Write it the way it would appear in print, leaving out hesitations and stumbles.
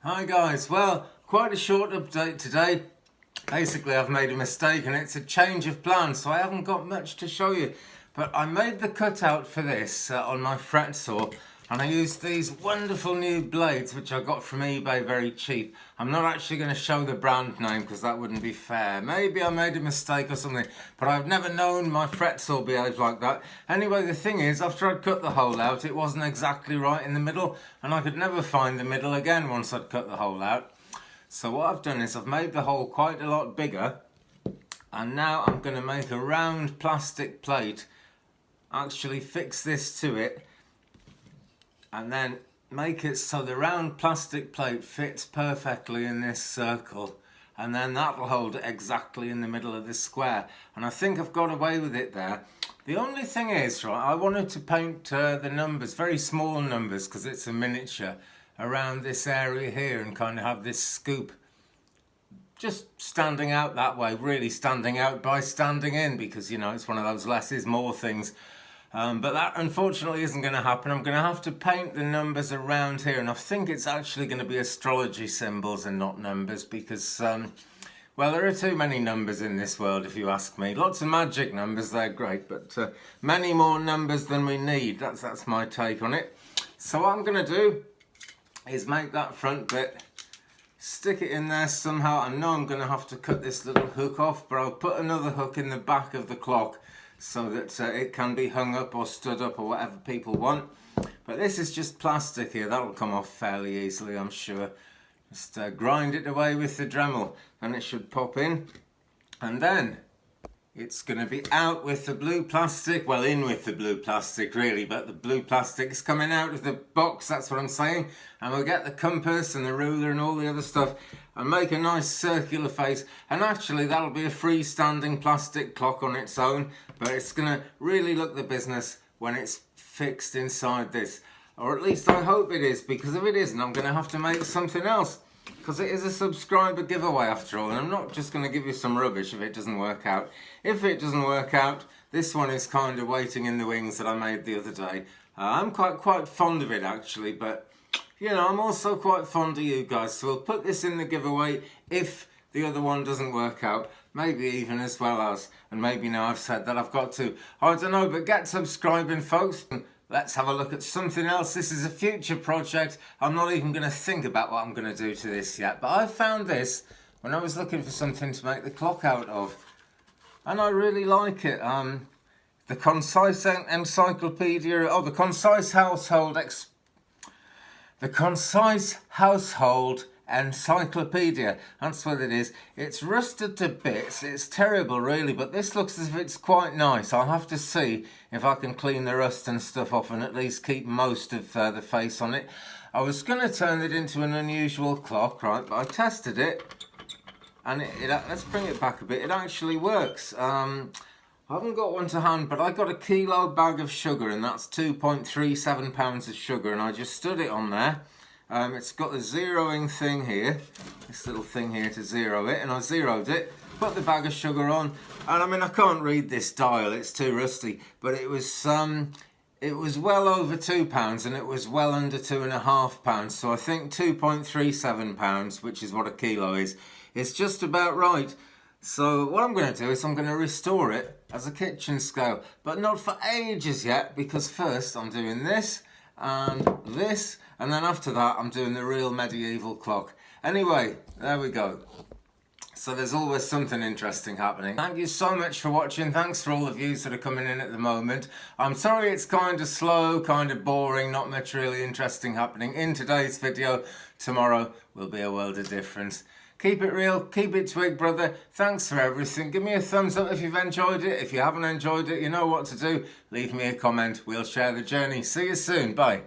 Hi guys, well, quite a short update today. Basically I've made a mistake and it's a change of plan, so I haven't got much to show you. But I made the cutout for this on my fret saw, and I used these wonderful new blades which I got from eBay very cheap. I'm not actually going to show the brand name because that wouldn't be fair. Maybe I made a mistake or something, but I've never known my fret saw behave like that. Anyway, the thing is, after I'd cut the hole out, it wasn't exactly right in the middle, and I could never find the middle again once I'd cut the hole out. So what I've done is I've made the hole quite a lot bigger, and now I'm going to make a round plastic plate, actually fix this to it, and then make it so the round plastic plate fits perfectly in this circle, and then that'll hold it exactly in the middle of this square. And I think I've got away with it there. The only thing is, right, I wanted to paint the numbers, very small numbers, because it's a miniature, around this area here, and kind of have this scoop just standing out that way, really standing out by standing in, because, you know, it's one of those less is more things. But that unfortunately isn't going to happen. I'm going to have to paint the numbers around here, and I think it's actually going to be astrology symbols and not numbers, because well, there are too many numbers in this world, if you ask me. Lots of magic numbers, they're great, but many more numbers than we need. That's my take on it. So what I'm going to do is make that front bit, stick it in there somehow. I know I'm going to have to cut this little hook off, but I'll put another hook in the back of the clock so that it can be hung up or stood up or whatever people want. But this is just plastic here, that'll come off fairly easily, I'm sure. Just grind it away with the Dremel and it should pop in. And then it's going to be out with the blue plastic, well, in with the blue plastic really, but the blue plastic's coming out of the box, that's what I'm saying. And we'll get the compass and the ruler and all the other stuff and make a nice circular face. And actually that'll be a freestanding plastic clock on its own, but it's going to really look the business when it's fixed inside this. Or at least I hope it is, because if it isn't, I'm going to have to make something else. Because it is a subscriber giveaway after all, and I'm not just going to give you some rubbish if it doesn't work out. If it doesn't work out, this one is kind of waiting in the wings that I made the other day. I'm quite fond of it actually, but you know, I'm also quite fond of you guys, so we'll put this in the giveaway if the other one doesn't work out. Maybe even as well as, and maybe now I've said that I've got to. I don't know, but get subscribing folks. Let's have a look at something else. This is a future project. I'm not even going to think about what I'm going to do to this yet. But I found this when I was looking for something to make the clock out of. And I really like it. The Concise Encyclopedia, the Concise Household Encyclopedia, that's what it is. It's rusted to bits, it's terrible really, but this looks as if it's quite nice. I'll have to see if I can clean the rust and stuff off and at least keep most of the face on it. I was going to turn it into an unusual clock, right, but I tested it and let's bring it back a bit, it actually works. I haven't got one to hand, but I got a kilo bag of sugar, and that's 2.37 pounds of sugar, and I just stood it on there. It's got the zeroing thing here, this little thing here to zero it, and I zeroed it, put the bag of sugar on, and I mean, I can't read this dial, it's too rusty, but it was well over £2 and it was well under £2.5, so I think 2.37 pounds, which is what a kilo is just about right. So what I'm going to do is I'm going to restore it as a kitchen scale, but not for ages yet, because first I'm doing this, and this, and then after that I'm doing the real medieval clock. Anyway, there we go. So there's always something interesting happening. Thank you so much for watching. Thanks for all the views that are coming in at the moment. I'm sorry it's kind of slow, kind of boring, not much really interesting happening in today's video. Tomorrow will be a world of difference. Keep it real, keep it twig, brother. Thanks for everything. Give me a thumbs up if you've enjoyed it. If you haven't enjoyed it, you know what to do. Leave me a comment. We'll share the journey. See you soon. Bye.